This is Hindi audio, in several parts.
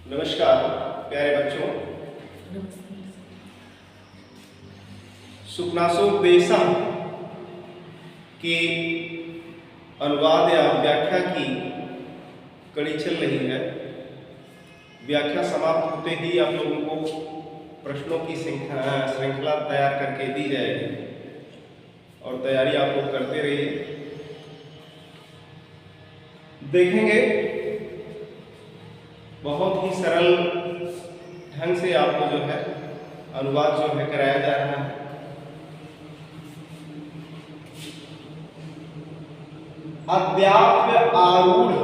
नमस्कार प्यारे बच्चों। सुखनासोपदेशम के अनुवाद या व्याख्या की कड़ी चल रही है। व्याख्या समाप्त होते ही आप लोगों को प्रश्नों की श्रृंखला तैयार करके दी जाएगी और तैयारी आप लोग करते रहिए। देखेंगे बहुत ही सरल ढंग से आपको जो है अनुवाद जो है कराया जा रहा है। अद्याप्य आरूढ़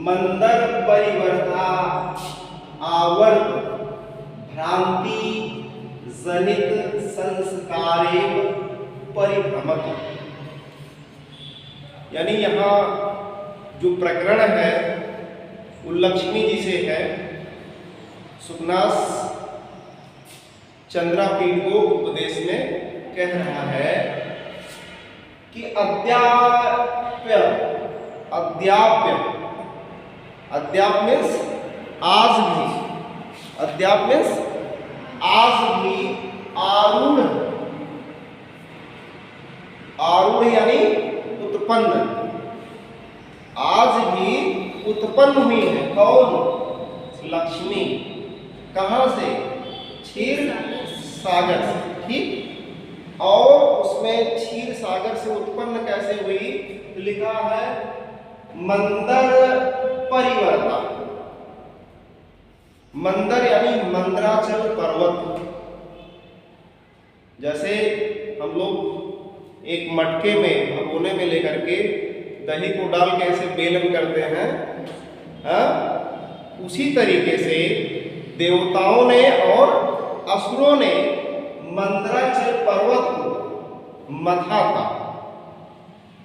मंदर परिवर्ता आवर्त भ्रांति जनित संस्कारेव परिभ्रमत। यानी यहाँ जो प्रकरण है वो लक्ष्मी जी से है। सुखनास चंद्रापीठ को उपदेश में कह रहा है कि अद्याप्य मीन्स आज भी, अद्याप मीन्स आज भी आरूढ़ यानी उत्पन्न, आज भी उत्पन्न हुई है। कौन? लक्ष्मी। कहां से? क्षीर सागर से। ठीक। और उसमें क्षीर सागर से उत्पन्न कैसे हुई? लिखा है मंदर परिवर्ता। मंदर यानी मंदराचल पर्वत। जैसे हम लोग एक मटके में भगोने में लेकर के दही को डाल के ऐसे बेलन करते हैं, उसी तरीके से देवताओं ने और असुरों ने मंदराचल पर्वत को मथा था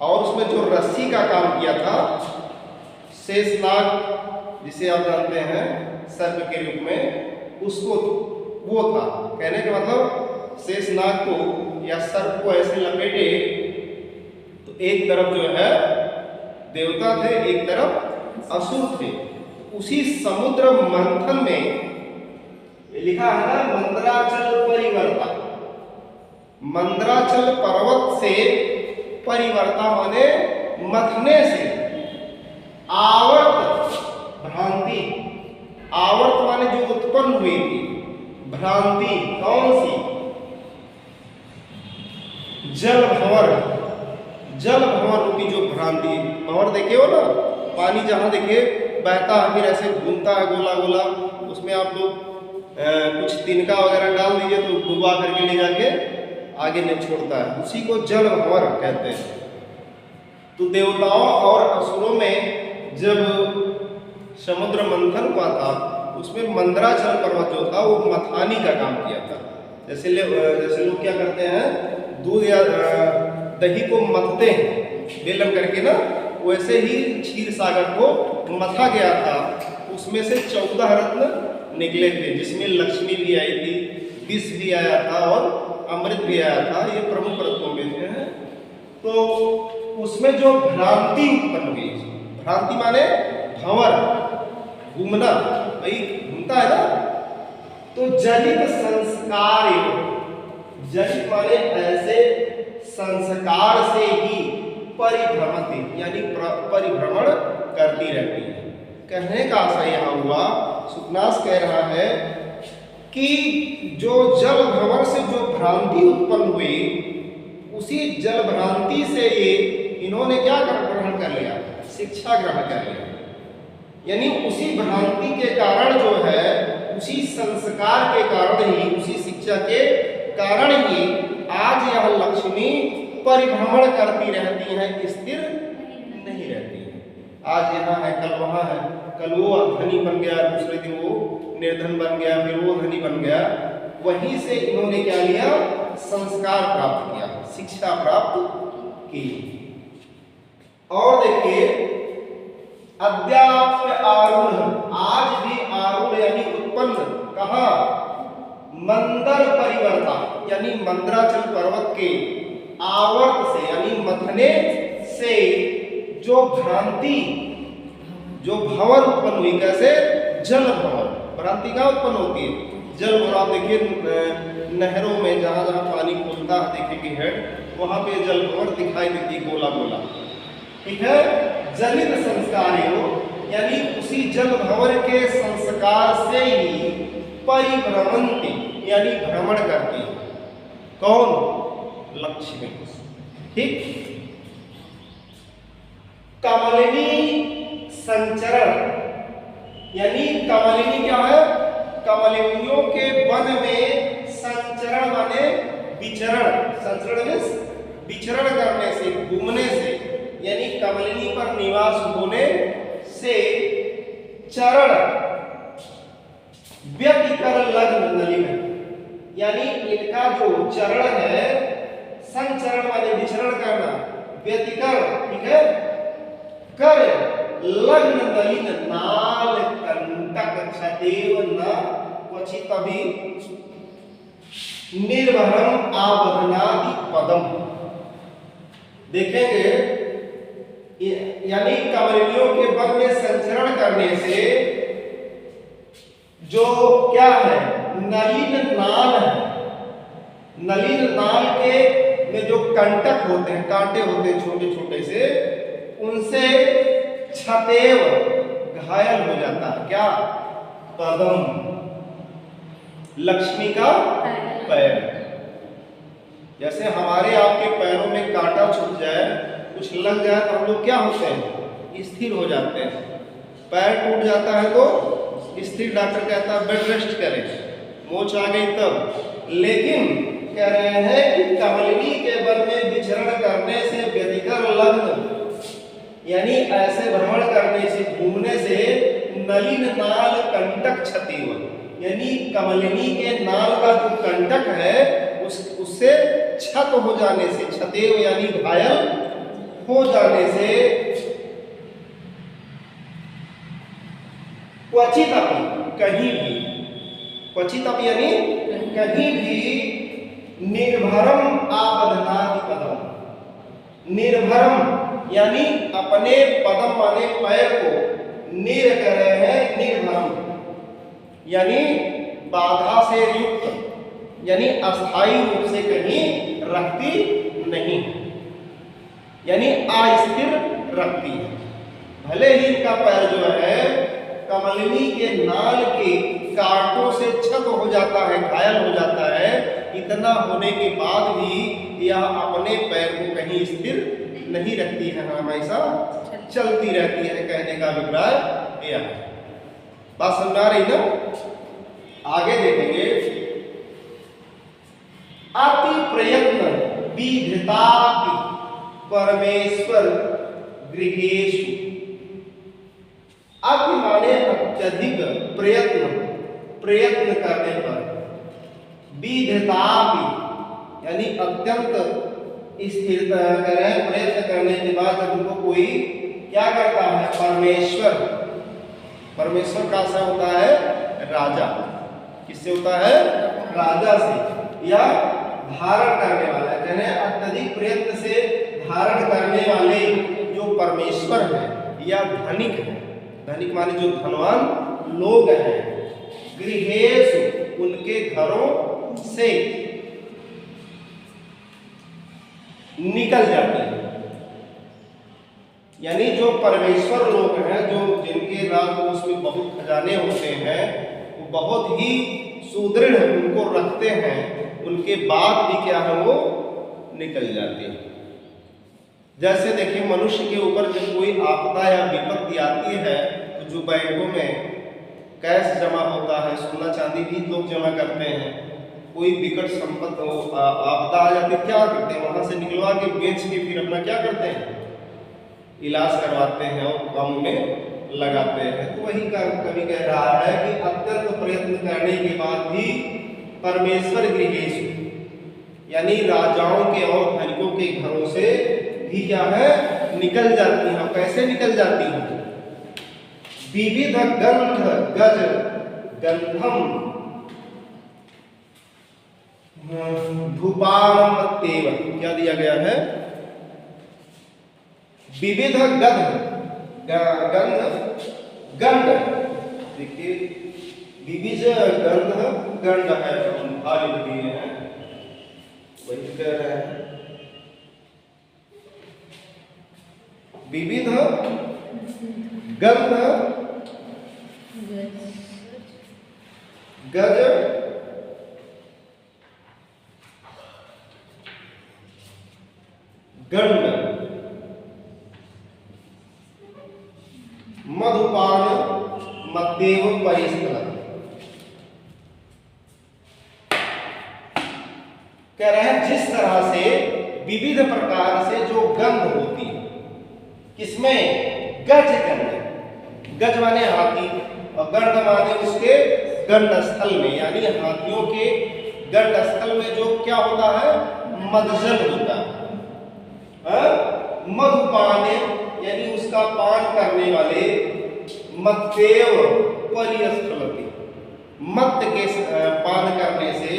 और उसमें जो रस्सी का काम किया था, शेषनाग जिसे आप जानते हैं सर्प के रूप में, उसको वो था। कहने का मतलब शेषनाग को या सर्प को ऐसे लपेटे तो एक तरफ जो है देवता थे, एक तरफ असुर थे। उसी समुद्र मंथन में लिखा है ना मंदराचल परिवर्ता। मंदराचल पर्वत से परिवर्ता माने मथने से। आवर्त भ्रांति, आवर्त माने जो उत्पन्न हुई थी। भ्रांति कौन सी? जल भंवर, जल भंवर रूपी जो भ्रांति। भंवर देखे हो ना, पानी जहां देखे बहता है फिर ऐसे घूमता है गोला गोला, उसमें आप लोग कुछ तिनका वगैरह डाल दीजिए तो डुबा करके ले जाके आगे नहीं छोड़ता है, उसी को जल भंवर कहते हैं। तो देवताओं और असुरों में जब समुद्र मंथन हुआ था उसमें मंदराचल पर्वत जो था वो मथानी का काम किया था। जैसे लोग क्या करते हैं, दूध या दही को मथते हैं बेलन करके ना, वैसे ही क्षीर सागर को मथा गया था। उसमें से 14 रत्न निकले थे, जिसमें लक्ष्मी भी आई थी, विष भी आया था और अमृत भी आया था। ये प्रमुख रत्नों में थे। तो उसमें जो भ्रांति उत्पन्न हुई, भ्रांति माने भंवर, घूमना, भाई घूमता है ना, तो जनित संस्कार, जनित माने ऐसे संस्कार से ही परिभ्रमति यानी परिभ्रमण करती रहती है। कहने का आशय यहाँ हुआ, सुखनास कह रहा है कि जो जल भंवर से जो भ्रांति उत्पन्न हुई, उसी जल भ्रांति से ये इन्होंने क्या ग्रहण कर लिया? शिक्षा ग्रहण कर लिया। यानी उसी भ्रांति के कारण जो है, उसी संस्कार के कारण ही, उसी शिक्षा के कारण ही आज यह लक्ष्मी परिभ्रमण करती रहती है, स्थिर नहीं रहती है। आज यहाँ है, कल वहाँ है, कल वो धनी बन गया, दूसरे दिन वो निर्धन बन गया, फिर वो धनी बन गया। वहीं से इन्होंने क्या लिया? संस्कार प्राप्त किया, शिक्षा प्राप्त की। और देखिए अद्याप्य आरूढ़, आज भी आरूढ़ यानी उत्पन्न। कहाँ? मंदर परिवर्ता यानी मंदराचल पर्वत के आवर्त से यानी मथने से जो भ्रांति, जो भंवर उत्पन्न हुई। कैसे? जल भंवर। भ्रांति कहाँ उत्पन्न होती है? जल भंवर। आप देखिए नहरों में जहाँ जहाँ पानी खुलता है देखेंगे हेड, वहाँ पे जल भंवर दिखाई देती है, गोला गोला। ठीक है, जनित संस्कारियों यानी उसी जल भंवर के संस्कार से ही परिभ्रमंती यानी भ्रमण करती है। कौन? लक्ष्मी। ठीक। कमलिनी संचरण यानी कमलिनी क्या है? कमलिनियों के वन में संचरण माने विचरण। संचरण में विचरण करने से, घूमने से, यानी कमलिनी पर निवास होने से चरण व्यतिकर लग्न नलिन यानी इनका जो चरण है, संचरण माने विचरण करना, व्यतिकर ठीक है, कर लग्न नलिन नाल कंटक छदेव न क्वचितभि निर्भरम आबधनादि पदम। देखेंगे यानी कमलिनियों के वन में संचरण करने से जो क्या है, नलिन नाल है, नलिन नाल के में जो कंटक होते हैं, कांटे होते हैं छोटे छोटे से, उनसे छतेव घायल हो जाता है। क्या? पदम, लक्ष्मी का पैर। जैसे हमारे आपके पैरों में कांटा छूट जाए, कुछ लग जाए तो हम लोग क्या होते हैं? स्थिर हो जाते हैं। पैर टूट जाता है तो स्थिर, डॉक्टर कहता है बेड रेस्ट करें, मोच आ गई तब। लेकिन कह रहे हैं कि कमलिनी के वन में विचरण करने से व्यतिकर लग्न यानी ऐसे भ्रमण करने से, घूमने से नलिन नाल कंटक छतिव यानी कमलिनी के नाल का जो कंटक है उससे छत हो जाने से, छतेव यानी घायल हो जाने से, क्वचित अपि कहीं भी, क्वचित अपि यानी कहीं भी निर्भरम आबधनादि पदम। निर्भरम यानी अपने पदम माने पैर को, निर कह रहे हैं निर्भरम यानी बाधा से युक्त यानी अस्थायी रूप से कहीं रखती नहीं, यानी अस्थिर रखती है। भले ही इनका पैर जो है कमलिनी के नाल के कांटों से क्षत हो जाता है, घायल हो जाता है, इतना होने के बाद भी यह अपने पैर को कहीं स्थिर नहीं रखती है, हमेशा चलती रहती है। कहने का अभिप्राय यह है। बात समझ आ रही ना? आगे देखेंगे। अति प्रयत्न विधितापि परमेश्वर गृहेषु। अति माने अत्यधिक, प्रयत्न करने पर, विधितापि यानी अत्यंत स्थिरता करें, प्रयत्न करने के बाद जब उनको कोई क्या करता है, परमेश्वर, परमेश्वर का सा होता है राजा। किससे होता है? राजा से, या धारण करने वाला, यानी अत्यधिक प्रयत्न से धारण करने वाले जो परमेश्वर है या धनिक है, धनिक माने जो धनवान लोग हैं, गृहेषु उनके घरों से निकल जाते हैं। यानी जो परमेश्वर लोग हैं, जो जिनके राजकोष में बहुत खजाने होते हैं, वो बहुत ही सुदृढ़ उनको रखते हैं, उनके बाद भी क्या है वो निकल जाते हैं। जैसे देखिए मनुष्य के ऊपर जब कोई आपदा या विपत्ति आती है तो जो बैंकों में कैश जमा होता है, सोना चांदी भी लोग जमा करते हैं, कोई विकट संपत्ति आपदा आ जाती है, क्या करते हैं? वहां से निकलवा के बेच के फिर अपना क्या करते हैं? इलाज करवाते हैं और काम में लगाते हैं। तो वही कवि कह रहा है कि अत्यंत प्रयत्न करने के बाद भी परमेश्वर गृहेषु यानी राजाओं के और धनिकों के घरों से भी क्या है निकल जाती हैं। कैसे निकल जाती हैं? विविध गंध गज गंधम धूपाम तेव, क्या दिया गया है? विविध गंध गंध गंध देखिए विविध गंध गंध है, हम आ लिख दिए हैं, वही कह रहे हैं। विविध गंध गज गंड मधुपान मद्देव परिस्थल। कह रहे हैं जिस तरह से विविध प्रकार से जो गंध होती है, किसमें? गज गंध, गज माने हाथी और गंध माने उसके गंड स्थल में, यानी हाथियों के गंड स्थल में जो क्या होता है? मदजल होता है। मधुपान यानी उसका पान करने वाले, मद्देव परिस्थलति, मद्य के पान करने से,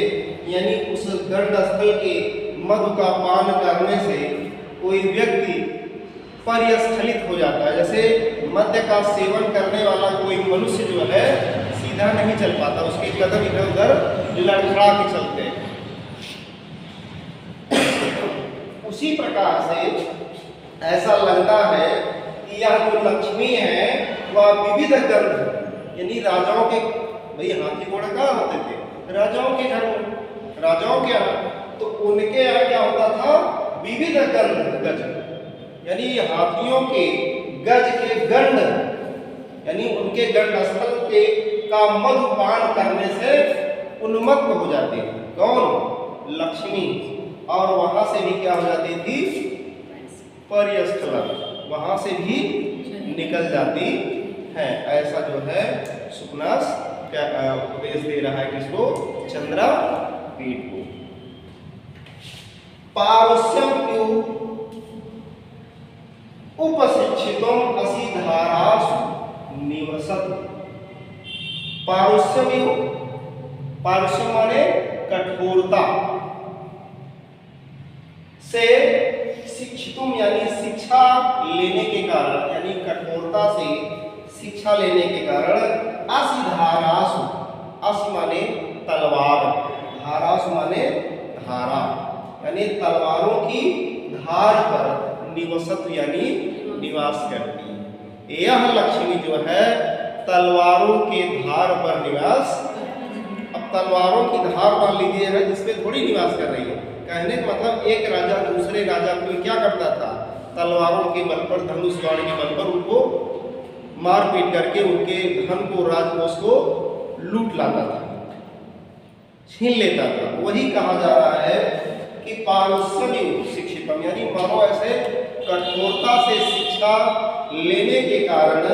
यानी उस गंड स्थल के मधु का पान करने से कोई व्यक्ति परिस्खलित हो जाता है। जैसे मद्य का सेवन करने वाला कोई मनुष्य जो है सीधा नहीं चल पाता, उसके कदम इधर उधर लड़खड़ा के चलते हैं। उसी प्रकार से ऐसा लगता है कि यह जो लक्ष्मी है वह विविध गंध, यानी राजाओं के, भाई हाथी घोड़े कहाँ होते थे? राजाओं के घर में, राजाओं के यहाँ, तो उनके यहाँ क्या होता था? विविध गंध गज, यानी हाथियों के गज के गंध, यानी उनके गंड स्थल के का मधुपान करने से उन्मत्त हो जाती थी। कौन? लक्ष्मी। और वहां से भी क्या हो जाती थी? परिस्थलन, वहां से भी निकल जाती है। ऐसा जो है सुखनास क्या उपदेश दे रहा है किसको? चंद्रापीठ को। पारुष्यम क्यों उपशिक्षितम असि धारासु निवसत। पारुष्यम, पारुष्यम माने कठोरता से, शिक्षितुम यानी शिक्षा लेने के कारण, यानी कठोरता से शिक्षा लेने के कारण, असि धारासु, अस माने तलवार, धारासु माने धारा, यानी तलवारों की धार पर निवसत यानी निवास करती है। यह लक्ष्मी जो है तलवारों के धार पर निवास। अब तलवारों की धार मान लीजिए है जिसपे थोड़ी निवास कर रही है। कहने का मतलब एक राजा दूसरे राजा को क्या करता था? तलवारों के बल पर, धनुष बाण के बल पर उनको मारपीट करके उनके धन को, राजकोष को लूट लाता था, छीन लेता था। वही कहा जा रहा है कि पारुष्यम शिक्षितम, यानी मानो ऐसे कठोरता से शिक्षा लेने के कारण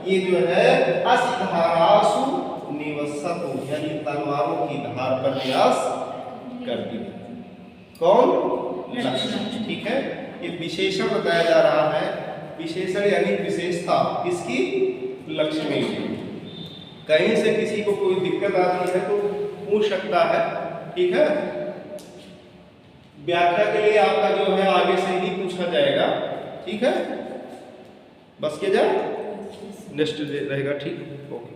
ये जो है असधारासु निवसत, यानी तलवारों की धार पर निवास करती है। कौन? लक्ष्मी। ठीक है, ये विशेषण बताया जा रहा है। विशेषण यानी विशेषता किसकी? लक्ष्मी की। कहीं से किसी को कोई दिक्कत आती है तो पूछ सकता है, ठीक है। व्याख्या के लिए आपका जो है आगे से ही पूछा जाएगा, ठीक है। बस के जा नेक्स्ट रहेगा, ठीक। ओके।